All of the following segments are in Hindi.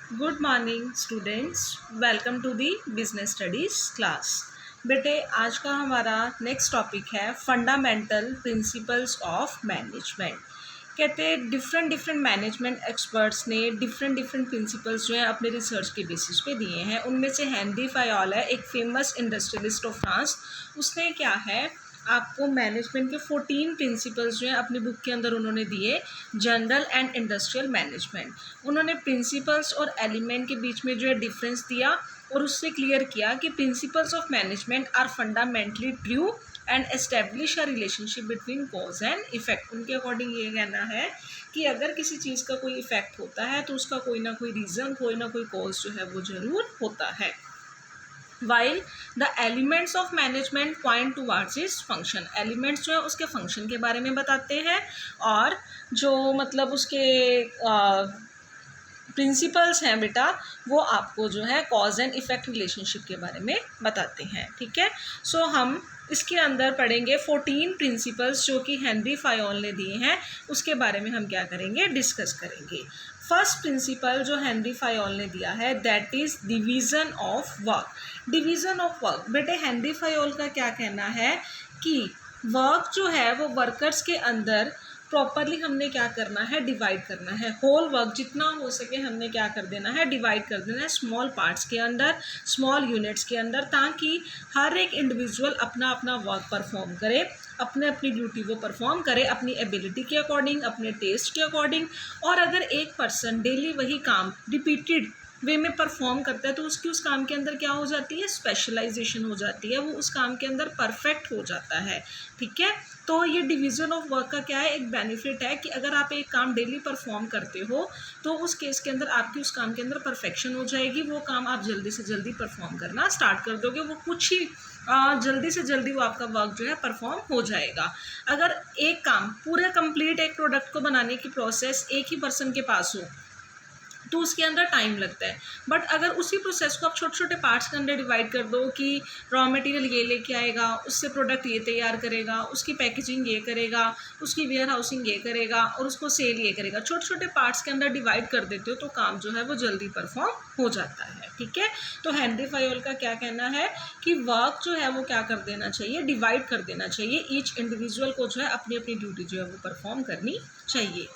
Good morning students, welcome to the business studies class. बेटे, आज का हमारा नेक्स्ट टॉपिक है फंडामेंटल प्रिंसिपल्स ऑफ मैनेजमेंट। कहते हैं डिफरेंट डिफरेंट मैनेजमेंट एक्सपर्ट्स ने डिफरेंट प्रिंसिपल्स जो है अपने रिसर्च के बेसिस पे दिए हैं। उनमें से हेनरी फायोल है, एक फेमस इंडस्ट्रियलिस्ट ऑफ फ्रांस। उसने क्या है आपको मैनेजमेंट के 14 प्रिंसिपल्स जो है अपनी बुक के अंदर उन्होंने दिए, जनरल एंड इंडस्ट्रियल मैनेजमेंट। उन्होंने प्रिंसिपल्स और एलिमेंट के बीच में जो है डिफरेंस दिया और उससे क्लियर किया कि principles of management are fundamentally true and establish a relationship between cause and effect. उनके अकॉर्डिंग ये कहना है कि अगर किसी चीज़ का कोई इफेक्ट होता है तो उसका कोई ना कोई रीज़न, कोई ना कोई कॉज जो है वो ज़रूर होता है। While the elements of management point towards is function. Elements जो है उसके फंक्शन के बारे में बताते हैं और जो मतलब उसके प्रिंसिपल्स हैं बेटा, वो आपको जो है कॉज एंड इफेक्ट रिलेशनशिप के बारे में बताते हैं। ठीक है, सो हम इसके अंदर पढ़ेंगे 14 प्रिंसिपल्स जो कि हेनरी फायोल ने दिए हैं। उसके बारे में हम क्या करेंगे, डिस्कस करेंगे। फर्स्ट प्रिंसिपल जो हेनरी फायोल ने दिया है that is division of work. Division of work बेटे, हेनरी फायोल का क्या कहना है कि वर्क जो है वो वर्कर्स के अंदर प्रॉपरली हमने क्या करना है, डिवाइड करना है। होल वर्क जितना हो सके हमने क्या कर देना है, डिवाइड कर देना है स्मॉल पार्ट्स के अंदर, स्मॉल यूनिट्स के अंदर, ताकि हर एक इंडिविजुअल अपना अपना वर्क परफॉर्म करे, अपने अपनी ड्यूटी वो परफॉर्म करे अपनी एबिलिटी के अकॉर्डिंग, अपने टेस्ट के अकॉर्डिंग। और अगर एक पर्सन डेली वही काम रिपीटेड वे में परफॉर्म करता है तो उसकी उस काम के अंदर क्या हो जाती है, स्पेशलाइजेशन हो जाती है, वो उस काम के अंदर परफेक्ट हो जाता है। ठीक है, तो ये डिवीज़न ऑफ वर्क का क्या है, एक बेनिफिट है कि अगर आप एक काम डेली परफॉर्म करते हो तो उस केस के अंदर आपकी उस काम के अंदर परफेक्शन हो जाएगी। वो काम आप जल्दी से जल्दी परफॉर्म करना स्टार्ट कर दोगे, वो कुछ ही जल्दी से जल्दी वो आपका वर्क जो है परफॉर्म हो जाएगा। अगर एक काम पूरा कंप्लीट एक प्रोडक्ट को बनाने की प्रोसेस एक ही पर्सन के पास हो तो उसके अंदर टाइम लगता है। बट अगर उसी प्रोसेस को आप छोटे छोटे पार्ट्स के अंदर डिवाइड कर दो कि रॉ मटेरियल ये लेके आएगा, उससे प्रोडक्ट ये तैयार करेगा, उसकी पैकेजिंग ये करेगा, उसकी वेयर हाउसिंग ये करेगा और उसको सेल ये करेगा, छोटे छोटे पार्ट्स के अंदर डिवाइड कर देते हो तो काम जो है वो जल्दी परफॉर्म हो जाता है। ठीक है, तो हेनरी फायोल का क्या कहना है कि वर्क जो है वो क्या कर देना चाहिए, डिवाइड कर देना चाहिए। ईच इंडिविजुअल को जो है अपनी अपनी ड्यूटी जो है वो परफॉर्म करनी चाहिए।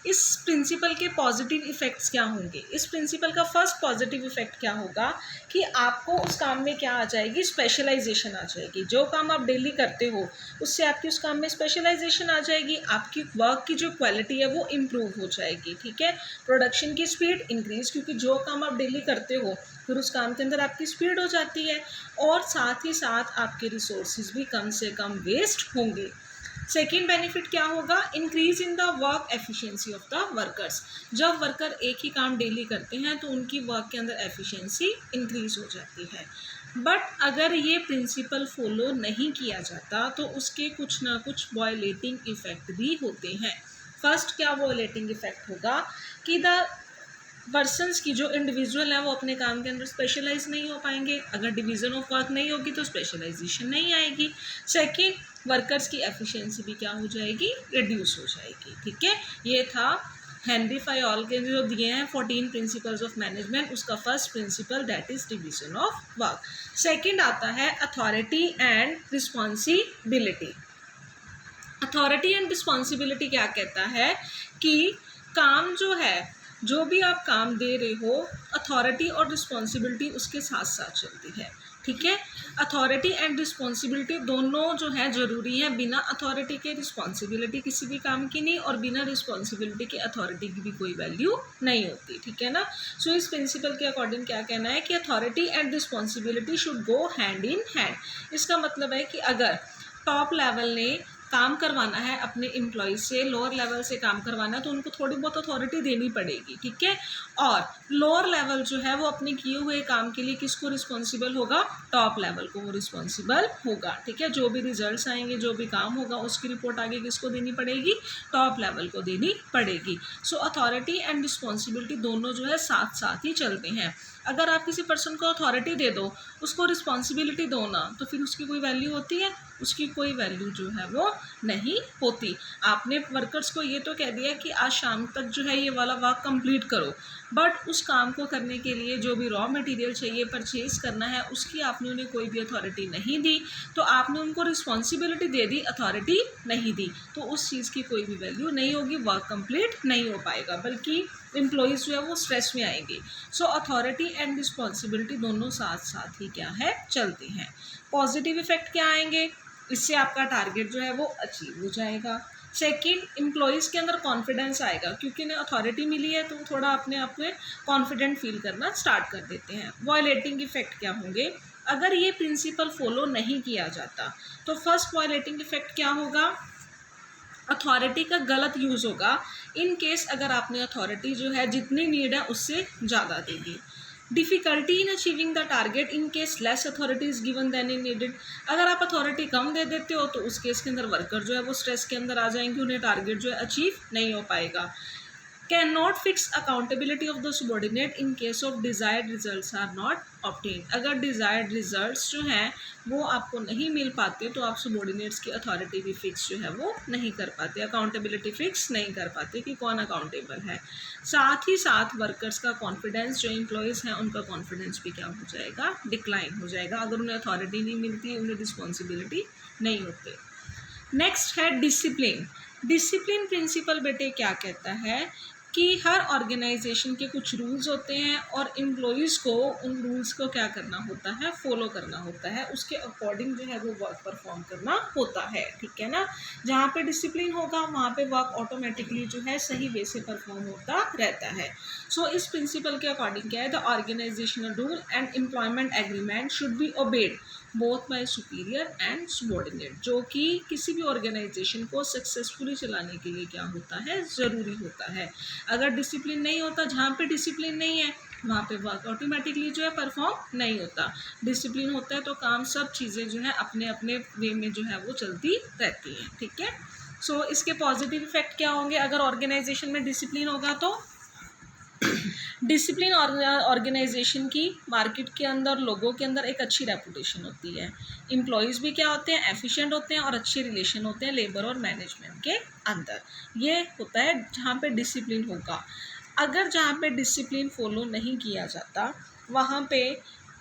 इस प्रिंसिपल के पॉजिटिव इफ़ेक्ट्स क्या होंगे, इस प्रिंसिपल का फर्स्ट पॉजिटिव इफ़ेक्ट क्या होगा कि आपको उस काम में क्या आ जाएगी, स्पेशलाइजेशन आ जाएगी। जो काम आप डेली करते हो उससे आपकी उस काम में स्पेशलाइजेशन आ जाएगी, आपकी वर्क की जो क्वालिटी है वो इम्प्रूव हो जाएगी। ठीक है, प्रोडक्शन की स्पीड इंक्रीज, क्योंकि जो काम आप डेली करते हो फिर उस काम के अंदर आपकी स्पीड हो जाती है और साथ ही साथ आपके रिसोर्सेज भी कम से कम वेस्ट होंगे। सेकेंड बेनिफिट क्या होगा, increase in the work efficiency of the workers. जब वर्कर एक ही काम डेली करते हैं तो उनकी वर्क के अंदर एफिशिएंसी इंक्रीज हो जाती है। बट अगर ये प्रिंसिपल फॉलो नहीं किया जाता तो उसके कुछ ना कुछ वायलेटिंग इफेक्ट भी होते हैं। फर्स्ट क्या वायलेटिंग इफेक्ट होगा कि द पर्सन्स की जो इंडिविजुअल है वो अपने काम के अंदर स्पेशलाइज नहीं हो पाएंगे। अगर डिवीज़न ऑफ वर्क नहीं होगी तो स्पेशलाइजेशन नहीं आएगी। सेकंड, वर्कर्स की एफिशिएंसी भी क्या हो जाएगी, रिड्यूस हो जाएगी। ठीक है, ये था हेनरी फायोल के जो दिए हैं 14 प्रिंसिपल्स ऑफ मैनेजमेंट, उसका first principle that is division of work. Second आता है authority and responsibility. Authority and responsibility क्या कहता है कि काम जो है, जो भी आप काम दे रहे हो, अथॉरिटी और रिस्पॉन्सिबिलिटी उसके साथ साथ चलती है। ठीक है, अथॉरिटी एंड रिस्पॉन्सिबिलिटी दोनों जो है ज़रूरी है। बिना अथॉरिटी के रिस्पॉन्सिबिलिटी किसी भी काम की नहीं और बिना रिस्पॉन्सिबिलिटी के अथॉरिटी की भी कोई वैल्यू नहीं होती। ठीक है ना, सो इस प्रिंसिपल के अकॉर्डिंग क्या कहना है कि authority and responsibility should go hand in hand. इसका मतलब है कि अगर टॉप लेवल ने काम करवाना है अपने एम्प्लॉय से, लोअर लेवल से काम करवाना है तो उनको थोड़ी बहुत अथॉरिटी देनी पड़ेगी। ठीक है, और लोअर लेवल जो है वो अपने किए हुए काम के लिए किसको रिस्पॉन्सिबल होगा, टॉप लेवल को वो रिस्पॉन्सिबल होगा। ठीक है, जो भी रिजल्ट्स आएंगे, जो भी काम होगा उसकी रिपोर्ट आगे किसको देनी पड़ेगी, टॉप लेवल को देनी पड़ेगी। सो अथॉरिटी एंड रिस्पॉन्सिबिलिटी दोनों जो है साथ साथ ही चलते हैं। अगर आप किसी पर्सन को अथॉरिटी दे दो, उसको रिस्पॉन्सिबिलिटी दो ना, तो फिर उसकी कोई वैल्यू होती है, उसकी कोई वैल्यू जो है वो नहीं होती। आपने वर्कर्स को ये तो कह दिया कि आज शाम तक जो है ये वाला वर्क कंप्लीट करो, बट उस काम को करने के लिए जो भी रॉ मटेरियल चाहिए परचेज करना है उसकी आपने उन्हें कोई भी अथॉरिटी नहीं दी, तो आपने उनको रिस्पॉन्सिबिलिटी दे दी, अथॉरिटी नहीं दी, तो उस चीज़ की कोई भी वैल्यू नहीं होगी, वर्क कंप्लीट नहीं हो पाएगा, बल्कि एम्प्लॉयज़ जो है वो स्ट्रेस में आएंगे। सो अथॉरिटी एंड रिस्पॉन्सिबिलिटी दोनों साथ साथ ही क्या है, चलते हैं। पॉजिटिव इफेक्ट क्या आएंगे, इससे आपका टारगेट जो है वो अचीव हो जाएगा। सेकंड, एम्प्लॉयज़ के अंदर कॉन्फिडेंस आएगा, क्योंकि उन्हें अथॉरिटी मिली है तो थोड़ा अपने आप में कॉन्फिडेंट फील करना स्टार्ट कर देते हैं। वायलेटिंग इफेक्ट क्या होंगे, अगर ये प्रिंसिपल फॉलो नहीं किया जाता तो फर्स्ट वायलेटिंग इफेक्ट क्या होगा, अथॉरिटी का गलत यूज़ होगा। इन केस अगर आपने अथॉरिटी जो है जितनी नीड है उससे ज़्यादा देगी। Difficulty in achieving the target in case less authority is given than in needed, अगर आप अथॉरिटी कम दे देते हो तो उस केस के अंदर वर्कर जो है वो स्ट्रेस के अंदर आ जाएंगे, उन्हें टारगेट जो है अचीव नहीं हो पाएगा। Can not fix accountability of the subordinate in case of desired results are not obtain, अगर डिज़ायर्ड रिजल्ट्स जो हैं वो आपको नहीं मिल पाते तो आप सबॉर्डिनेट्स की अथॉरिटी भी फिक्स जो है वो नहीं कर पाते, अकाउंटेबिलिटी फिक्स नहीं कर पाते कि कौन अकाउंटेबल है। साथ ही साथ वर्कर्स का कॉन्फिडेंस, जो एम्प्लॉयज़ हैं उनका कॉन्फिडेंस भी क्या हो जाएगा, डिक्लाइन हो जाएगा, अगर उन्हें अथॉरिटी नहीं मिलती, उन्हें रिस्पॉन्सिबिलिटी नहीं होती। नेक्स्ट है डिसिप्लिन। डिसिप्लिन प्रिंसिपल बेटे क्या कहता है कि हर ऑर्गेनाइजेशन के कुछ रूल्स होते हैं और एम्प्लॉयज़ को उन रूल्स को क्या करना होता है, फॉलो करना होता है, उसके अकॉर्डिंग जो है वो वर्क परफॉर्म करना होता है, ठीक है ना। जहाँ पे डिसिप्लिन होगा वहाँ पे वर्क ऑटोमेटिकली जो है सही वे से परफॉर्म होता रहता है। सो इस प्रिंसिपल के अकॉर्डिंग क्या है, the organisational rule and employment agreement should be obeyed both by superior and subordinate, जो कि किसी भी ऑर्गेनाइजेशन को सक्सेसफुली चलाने के लिए क्या होता है, ज़रूरी होता है। अगर डिसिप्लिन नहीं होता, जहाँ पे डिसिप्लिन नहीं है वहाँ पे वर्क ऑटोमेटिकली जो है परफॉर्म नहीं होता। डिसिप्लिन होता है तो काम सब चीज़ें जो है अपने अपने वे में जो है वो चलती रहती हैं, ठीक है। सो इसके पॉजिटिव इफेक्ट क्या होंगे, अगर ऑर्गेनाइजेशन में डिसिप्लिन होगा तो डिसिप्लिन ऑर्गेनाइजेशन की मार्केट के अंदर, लोगों के अंदर एक अच्छी रेपुटेशन होती है। एम्प्लॉयज़ भी क्या होते हैं, एफिशिएंट होते हैं और अच्छे रिलेशन होते हैं लेबर और मैनेजमेंट के अंदर। ये होता है जहाँ पे डिसिप्लिन होगा। अगर जहाँ पे डिसिप्लिन फॉलो नहीं किया जाता वहाँ पे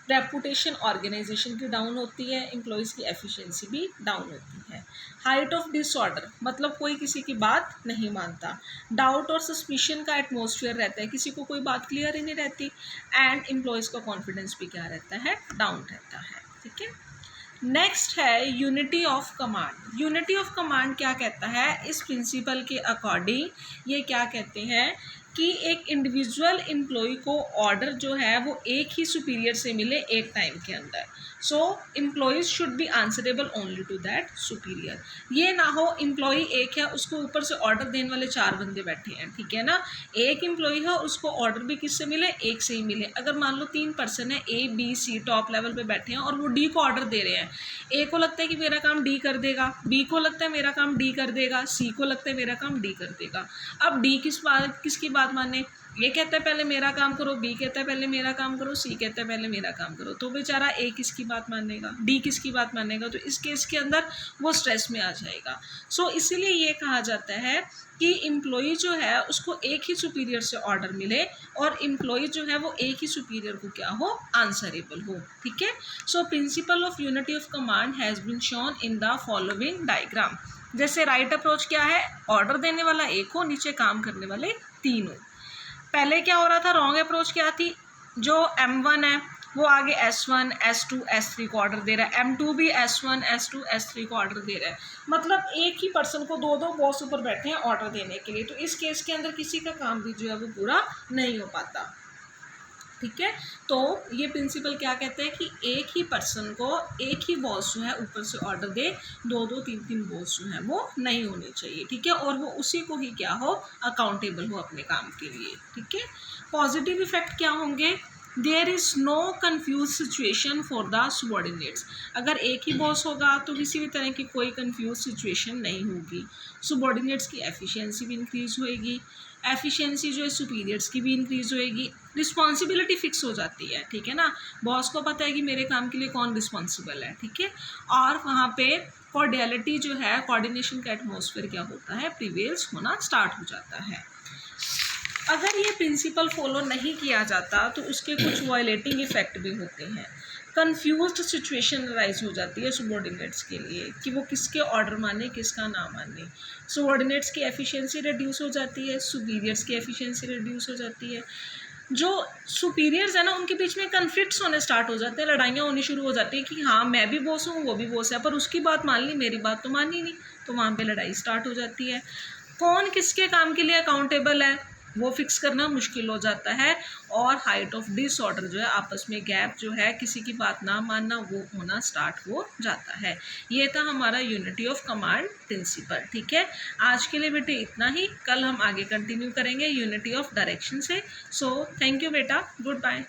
रेपुटेशन ऑर्गेनाइजेशन की डाउन होती है, एम्प्लॉयज़ की एफिशिएंसी भी डाउन होती है। हाइट ऑफ डिसऑर्डर, मतलब कोई किसी की बात नहीं मानता। डाउट और सस्पिशन का एटमॉस्फेयर रहता है, किसी को कोई बात क्लियर ही नहीं रहती। एंड एम्प्लॉयज़ का कॉन्फिडेंस भी क्या रहता है, डाउन रहता है, ठीक है। नेक्स्ट है unity of command. Unity of command क्या कहता है, इस प्रिंसिपल के अकॉर्डिंग ये क्या कहते हैं कि एक इंडिविजुअल एम्प्लॉय को ऑर्डर जो है वो एक ही सुपीरियर से मिले एक टाइम के अंदर। So employees should be answerable only to that superior. ये ना हो एम्प्लॉय एक है, उसको ऊपर से ऑर्डर देने वाले 4 बंदे बैठे हैं, ठीक है ना। एक एम्प्लॉय है, उसको ऑर्डर भी किससे मिले, एक से ही मिले। अगर मान लो 3 पर्सन है, A B C top level पे बैठे हैं और वो डी को ऑर्डर दे रहे हैं। ए को लगता है कि मेरा काम डी कर देगा, बी को लगता है मेरा काम डी कर देगा, सी को लगता है मेरा काम डी कर देगा। अब डी किसकी बात माने, ये कहता है पहले मेरा काम करो, बी कहता है पहले मेरा काम करो, सी कहता है पहले मेरा काम करो, तो बेचारा ए किसकी बात मानेगा, डी किसकी बात मानेगा, तो इस केस के अंदर वो स्ट्रेस में आ जाएगा। सो इसीलिए ये कहा जाता है कि एम्प्लॉय जो है उसको एक ही सुपीरियर से ऑर्डर मिले और एम्प्लॉय जो है वो एक ही सुपीरियर को क्या हो, आंसरेबल हो, ठीक है। So principle of unity of command has been shown in the following diagram. जैसे राइट अप्रोच क्या है, ऑर्डर देने वाला एक हो, नीचे काम करने वाले 3 हो। पहले क्या हो रहा था, रॉन्ग अप्रोच क्या थी, जो M1 है वो आगे S1, S2, S3 को ऑर्डर दे रहा है, M2 भी S1, S2, S3 को ऑर्डर दे रहा है। मतलब एक ही पर्सन को 2 बॉस ऊपर बैठे हैं ऑर्डर देने के लिए, तो इस केस के अंदर किसी का काम भी जो है वो पूरा नहीं हो पाता, ठीक है। तो ये प्रिंसिपल क्या कहते हैं कि एक ही पर्सन को एक ही बॉस जो है ऊपर से ऑर्डर दे, 2-2, 3-3 बॉस जो है वो नहीं होने चाहिए, ठीक है। और वो उसी को ही क्या हो, अकाउंटेबल हो अपने काम के लिए, ठीक है। पॉजिटिव इफेक्ट क्या होंगे, there is no confuse situation for the subordinates. अगर एक ही बॉस होगा तो किसी भी तरह की कोई कन्फ्यूज सिचुएशन नहीं होगी, सबॉर्डिनेट्स की एफिशिएंसी भी इंक्रीज होएगी। एफिशिएंसी जो है सुपीरियर्स की भी इंक्रीज होएगी, रिस्पॉन्सिबिलिटी फिक्स हो जाती है, ठीक है ना, बॉस को पता है कि मेरे काम के लिए कौन रिस्पॉन्सिबल है, ठीक है। और वहाँ पे कॉर्डियलिटी जो है, कोऑर्डिनेशन का एटमॉस्फेयर क्या होता है, प्रिवेल्स होना स्टार्ट हो जाता है। अगर ये प्रिंसिपल फॉलो नहीं किया जाता तो उसके कुछ वायलेटिंग इफेक्ट भी होते हैं। कंफ्यूज्ड सिचुएशन राइज हो जाती है सबॉर्डिनेट्स के लिए कि वो किसके ऑर्डर माने किसका ना माने। सबॉर्डिनेट्स की एफिशिएंसी रिड्यूस हो जाती है, सुपीरियर्स की एफिशिएंसी रिड्यूस हो जाती है। जो सुपीरियर्स है ना, उनके बीच में कन्फ्लिक्ट्स होने स्टार्ट हो जाते हैं, लड़ाइयाँ होनी शुरू हो जाती हैं कि हाँ मैं भी बॉस हूँ वो भी बॉस है, पर उसकी बात मान ली मेरी बात तो मानी नहीं, तो वहाँ पे लड़ाई स्टार्ट हो जाती है। कौन किसके काम के लिए अकाउंटेबल है वो फिक्स करना मुश्किल हो जाता है, और हाइट ऑफ डिसऑर्डर जो है, आपस में गैप जो है, किसी की बात ना मानना, वो होना स्टार्ट हो जाता है। ये था हमारा यूनिटी ऑफ कमांड प्रिंसिपल, ठीक है। आज के लिए बेटे इतना ही, कल हम आगे कंटिन्यू करेंगे यूनिटी ऑफ डायरेक्शन से। सो थैंक यू बेटा, गुड बाय।